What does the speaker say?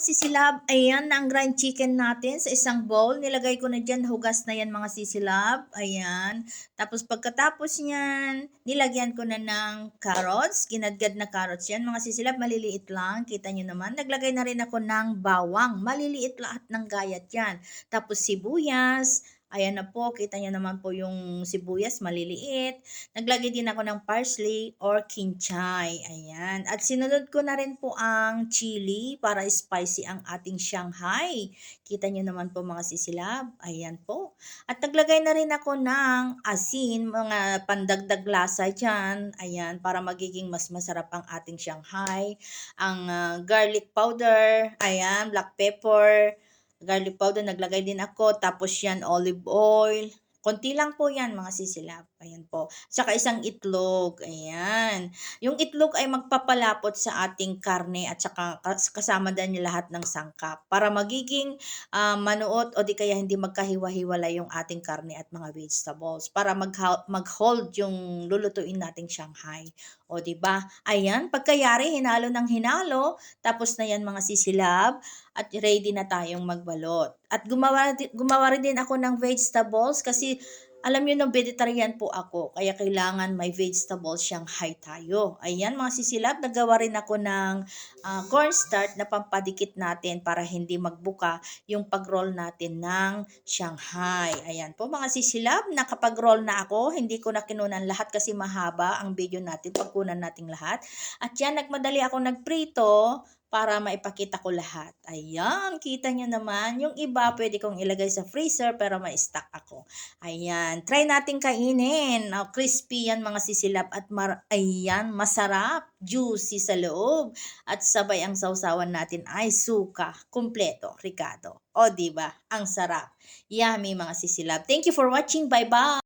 Sisilab, ayan na ang grind chicken natin sa isang bowl. Nilagay ko na dyan, hugas na yan mga sisilab. Ayan. Tapos pagkatapos niyan, nilagyan ko na ng carrots. Ginadgad na carrots yan. Mga sisilab, maliliit lang. Kita nyo naman. Naglagay na rin ako ng bawang. Maliliit lahat ng gayat yan. Tapos sibuyas. Ayan na po, kita nyo naman po yung sibuyas, maliliit. Naglagay din ako ng parsley or kinchay. Ayan. At sinunod ko na rin po ang chili para spicy ang ating Shanghai. Kita nyo naman po mga sisilab. Ayan po. At naglagay na rin ako ng asin, mga pandagdag lasa dyan. Ayan, para magiging mas masarap ang ating Shanghai. Ang garlic powder, ayan, black pepper, garlic powder, naglagay din ako. Tapos yan, olive oil. Konti lang po yan, mga sisilab. Ayan po. Tsaka isang itlog. Ayan. Yung itlog ay magpapalapot sa ating karne at saka kasama din yung lahat ng sangkap para magiging manuot o di kaya hindi magkahiwa-hiwala yung ating karne at mga vegetables para mag-hold yung lulutuin nating Shanghai. O di ba? Ayan, pagkayari hinalo ng hinalo, tapos na yan mga sisilab at ready na tayong magbalot. At gumawa rin din ako ng vegetables kasi alam niyo no, vegetarian po ako, kaya kailangan may vegetable Shanghai tayo. Ayan mga sisilab, nagawa rin ako ng cornstarch na pampadikit natin para hindi magbuka yung pag-roll natin ng Shanghai. Ayan po mga sisilab, nakapag-roll na ako, hindi ko na kinunan lahat kasi mahaba ang video natin pagkunan nating lahat. At yan, nagmadali ako nagprito para maipakita ko lahat. Ayan, kita nyo naman. Yung iba, pwede kong ilagay sa freezer pero may stock ako. Ayan, try natin kainin. Crispy yan mga sisilap at ayan, masarap, juicy sa loob. At sabay ang sausawan natin ay suka, kumpleto, ricado. O diba? Ang sarap. Yummy mga sisilap. Thank you for watching. Bye-bye!